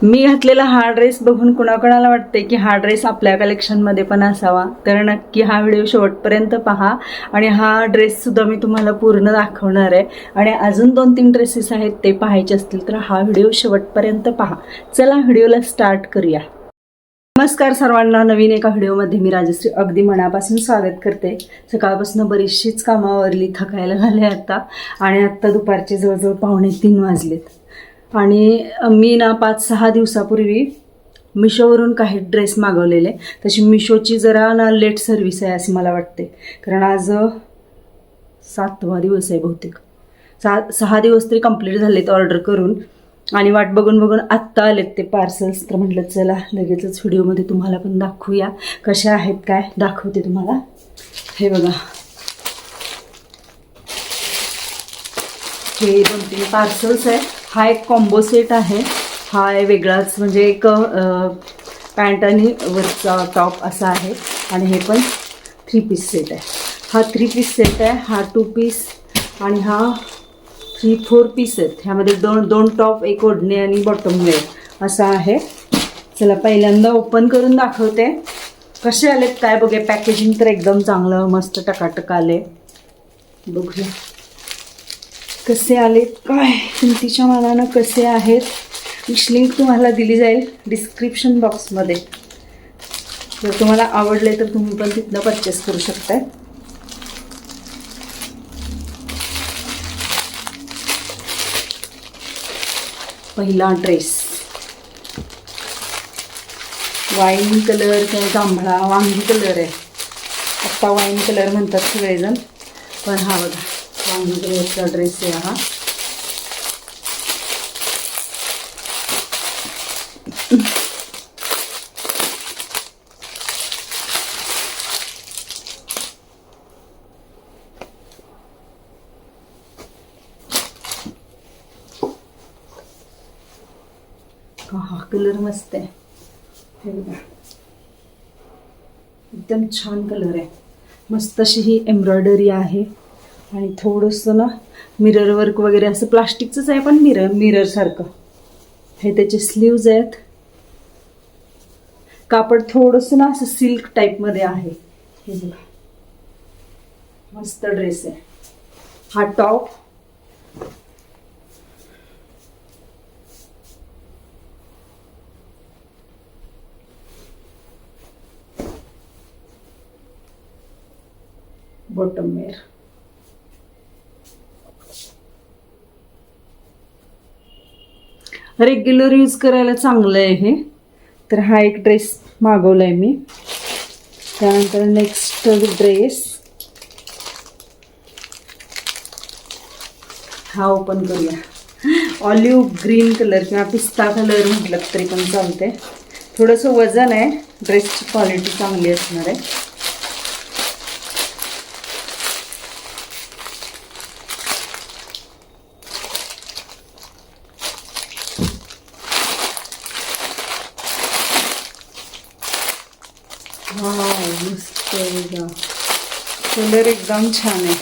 मी घातलेला हा ड्रेस बघून कुणाकुणाला वाटते की हा ड्रेस आपल्या कलेक्शनमध्ये पण असावा, तर नक्की हा व्हिडिओ शेवटपर्यंत पहा. आणि हा ड्रेससुद्धा मी तुम्हाला पूर्ण दाखवणार आहे. आणि अजून 2-3 ड्रेसेस आहेत, ते पाहायचे असतील तर हा व्हिडिओ शेवटपर्यंत पहा. चला व्हिडिओला स्टार्ट करूया. नमस्कार सर्वांना, नवीन एका व्हिडिओमध्ये मी राजश्री अगदी मनापासून स्वागत करते. सकाळपासून बरीचशीच कामावरली, थकायला झाले आता. आणि आत्ता दुपारचे जवळजवळ 2:45 वाजलेत. आणि मी ना 5-6 दिवसापूर्वी मिशोवरून काही ड्रेस मागवलेले. तशी मिशोची जरा ना लेट सर्व्हिस आहे असे मला वाटते, कारण आज 7वा दिवस आहे बहुतेक. 6 दिवस तरी कंप्लीट झालेत ऑर्डर करून, आणि वाट बघून बघून आत्ता आलेत ते पार्सल्स. तर म्हटलं चला लगेचच व्हिडिओमध्ये तुम्हाला पण दाखवूया कशा आहेत काय, दाखवते तुम्हाला. हे बघा, हे 2-3 पार्सल्स आहे. हा एक कॉम्बो सेट आहे. हा आहे वेगळाच, म्हणजे एक पॅन्ट आणि वरचा टॉप असा आहे. आणि हे पण 3 पीस सेट आहे. हा 3 पीस सेट आहे, हा 2 पीस, आणि हा 3-4 पीस आहेत. ह्यामध्ये दोन टॉप, एक ओढणी आणि बॉटम वेअर असा आहे. चला पहिल्यांदा ओपन करून दाखवते कसे आलेत काय बघूया. पॅकेजिंग तर एकदम चांगलं मस्त टकाटक आले. बघूया कसे आलेत काय, किमतीच्या मानानं कसे आहेत. लिंक तुम्हाला दिली जाईल डिस्क्रिप्शन बॉक्समध्ये. जर तुम्हाला आवडले तर तुम्ही पण तिथनं परचेस करू शकताय. पहिला ड्रेस वाईन कलर, काय जांभळा वांगी कलर आहे. आत्ता वाईन कलर म्हणतात सगळेजण, पण हा बघा वांगी कलरचा ड्रेस आहे हा. हा कलर मस्त आहे. हे बघा एकदम छान कलर आहे. मस्त अशी ही एम्ब्रॉयडरी आहे. आणि थोडंसं ना मिरर वर्क वगैरे असं प्लास्टिकचंच आहे, पण मिरर सारखं. हे त्याचे स्लीव्ज आहेत. कापड थोडंसं ना असं सिल्क टाईपमध्ये आहे. हे बघा मस्त ड्रेस आहे. हा top, bottom wear. Regular use करायला चांगलं आहे हे. तर हा एक ड्रेस मागवलाय मी. त्यानंतर नेक्स्ट ड्रेस हा ओपन करूया. ऑलिव्ह ग्रीन कलर किंवा पिस्ता कलर म्हटलं तरी पण चालते. थोडंसं वजन आहे. ड्रेसची क्वालिटी चांगली असणार आहे. मस्त कलर एकदम छान आहे.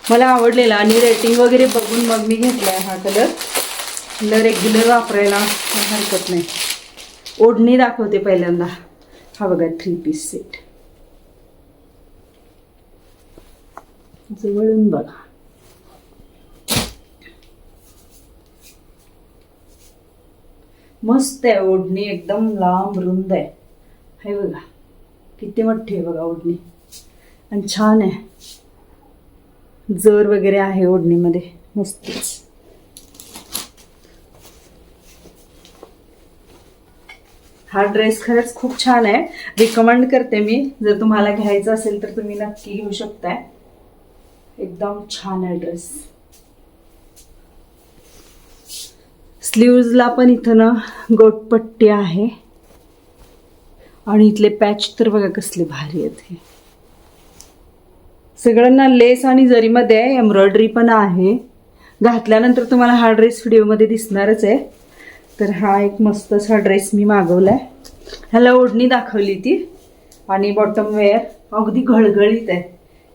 मला आवडलेला आणि रेटिंग वगैरे बघून मग मी घेतला आहे हा कलर. रेग्युलर वापरायला हरकत नाही. ओढणी दाखवते पहिल्यांदा. हा बघा 3 पीस सेट. जवळून बघा. मस्त आहे. ओढणी एकदम लांब रुंद आहे. हे बघा किती मोठी आहे बघा ओढणी, आणि छान आहे. जर वगैरे आहे ओढणीमध्ये मस्तच. हा ड्रेस खरंच खूप छान आहे. रिकमेंड करते मी. जर तुम्हाला घ्यायचं असेल तर तुम्ही नक्की घेऊ शकताय. एकदम छान आहे ड्रेस. स्लीव्जला पण इथं ना गोटपट्टी आहे. आणि इथले पॅच तर बघा कसले भारी आहेत. हे सगळ्यांना लेस आणि जरीमध्ये आहे. एम्ब्रॉयडरी पण आहे. घातल्यानंतर तुम्हाला हा ड्रेस व्हिडिओमध्ये दिसणारच आहे. तर हा एक मस्त असा ड्रेस मी मागवलाय. ह्याला ओढणी दाखवली ती, आणि बॉटम वेअर अगदी घळघळीत आहे.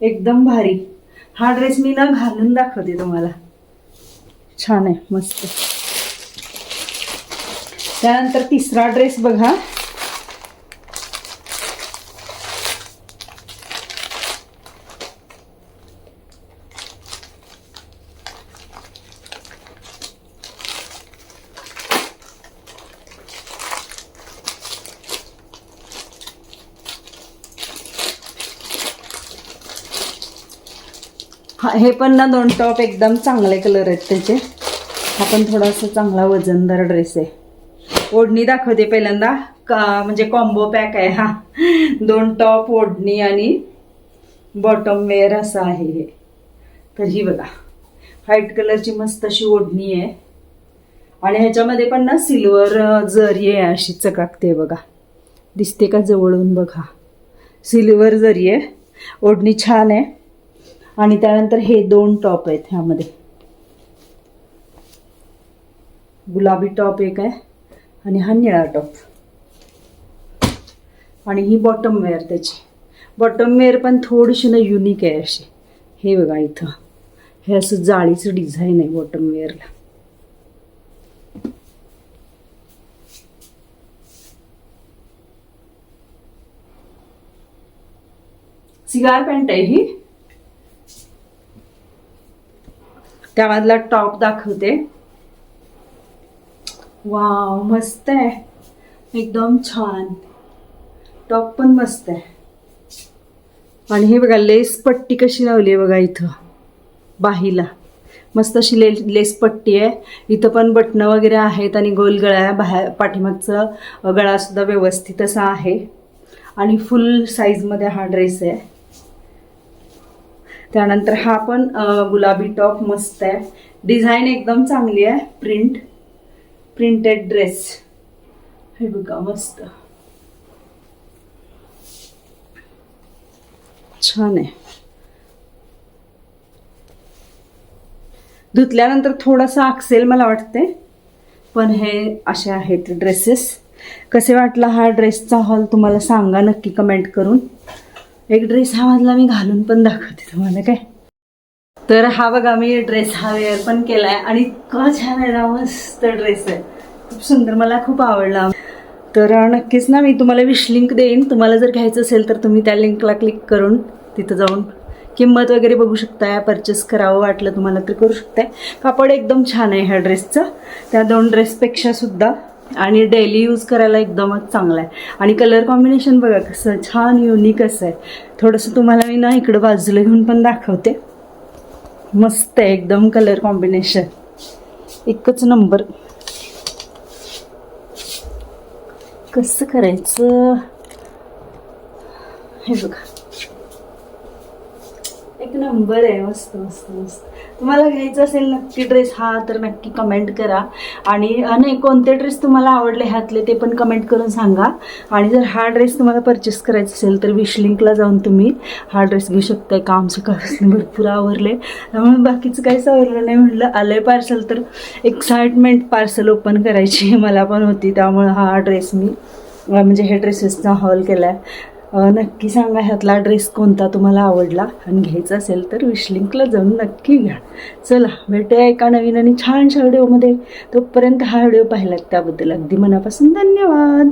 एकदम भारी. हा ड्रेस मी ना घालून दाखवते तुम्हाला. छान आहे मस्त. त्यानंतर तिसरा ड्रेस बघा. हा, हे पण ना 2 टॉप एकदम चांगले कलर आहेत त्याचे. हा पण थोडासा चांगला वजनदार ड्रेस आहे. ओढणी दाखवते पहिल्यांदा म्हणजे कॉम्बो पॅक आहे हा. 2 टॉप, ओढणी आणि बॉटम वेअर असं आहे हे. तर ही बघा व्हाईट कलरची मस्त अशी ओढणी आहे आणि ह्याच्यामध्ये पण ना सिल्वर जरी आहे अशी चकाकते बघा. दिसते का जवळून बघा, सिल्वर जरी आहे. ओढणी छान आहे. आणि त्यानंतर हे 2 टॉप आहेत. ह्यामध्ये गुलाबी टॉप एक आहे आणि हा निळा टॉप. आणि ही बॉटम वेअर त्याची. बॉटम वेअर पण थोडीशी ना युनिक आहे अशी. हे बघा इथं हे असं जाळीचं डिझाईन आहे बॉटम वेअरला. सिगार पॅन्ट आहे ही. त्यामधला टॉप दाखवते. वाव मस्त आहे, एकदम छान. टॉप पण मस्त आहे. आणि हे बघा लेस पट्टी कशी लावली आहे बघा इथं बाहीला. मस्त अशी लेस पट्टी आहे. इथं पण बटणं वगैरे आहेत आणि गोल गळा आहे. बाहेर पाठीमागचा गळा सुद्धा व्यवस्थित असा आहे. आणि फुल साईजमध्ये हा ड्रेस आहे. त्यानंतर हा पण गुलाबी टॉप मस्त आहे. डिझाईन एकदम चांगली आहे. Printed dress. हे बघा मस्त छान आहे. धुतल्यानंतर थोडासा आकसेल मला वाटते, पण हे असे आहेत ड्रेसेस. कसे वाटला हा ड्रेसचा हॉल तुम्हाला सांगा नक्की कमेंट करून. एक ड्रेस हा मधला मी घालून पण दाखवते तुम्हाला काय. तर हा बघा मी ड्रेस हा वेअर पण केलाय आणि इतका छान आहे ना, मस्त ड्रेस आहे, खूप सुंदर, मला खूप आवडला. तर नक्कीच ना मी तुम्हाला विश लिंक देईन. तुम्हाला जर घ्यायचं असेल तर तुम्ही त्या लिंकला क्लिक करून तिथं जाऊन किंमत वगैरे बघू शकताय. परचेस करावं वाटलं तुम्हाला तर करू शकताय. कापड एकदम छान आहे ह्या ड्रेसचं, त्या 2 ड्रेसपेक्षा सुद्धा. आणि डेली यूज करायला एकदमच चांगला आहे. आणि कलर कॉम्बिनेशन बघा कसं छान युनिक असं आहे. थोडंसं तुम्हाला मी ना इकडं बाजूला घेऊन पण दाखवते. मस्त आहे एकदम कलर कॉम्बिनेशन, एकच नंबर. कसं करायचं हे बघा, एक नंबर आहे. मस्त मस्त मस्त. तुम्हाला घ्यायचं असेल नक्की ड्रेस हा तर नक्की कमेंट करा. आणि नाही कोणते ड्रेस तुम्हाला आवडले ह्यातले ते पण कमेंट करून सांगा. आणि जर हा ड्रेस तुम्हाला परचेस करायचा असेल तर विश लिंकला जाऊन तुम्ही हा ड्रेस घेऊ शकताय. काम सकाळपासून भरपूर आवरले त्यामुळे बाकीचं काहीच आवरलं नाही. म्हटलं आलंय पार्सल तर एक्साइटमेंट पार्सल ओपन करायची मला पण होती. त्यामुळे हा ड्रेस मी म्हणजे हे ड्रेसेसचा हॉल केला आहे. नक्की सांगा ह्यातला ड्रेस कोणता तुम्हाला आवडला आणि घ्यायचा असेल तर विश लिंकला जाऊन नक्की घ्या. चला भेटूया एका नवीन आणि छानशा व्हिडिओमध्ये. तोपर्यंत हा व्हिडिओ पाहिलात त्याबद्दल अगदी मनापासून धन्यवाद.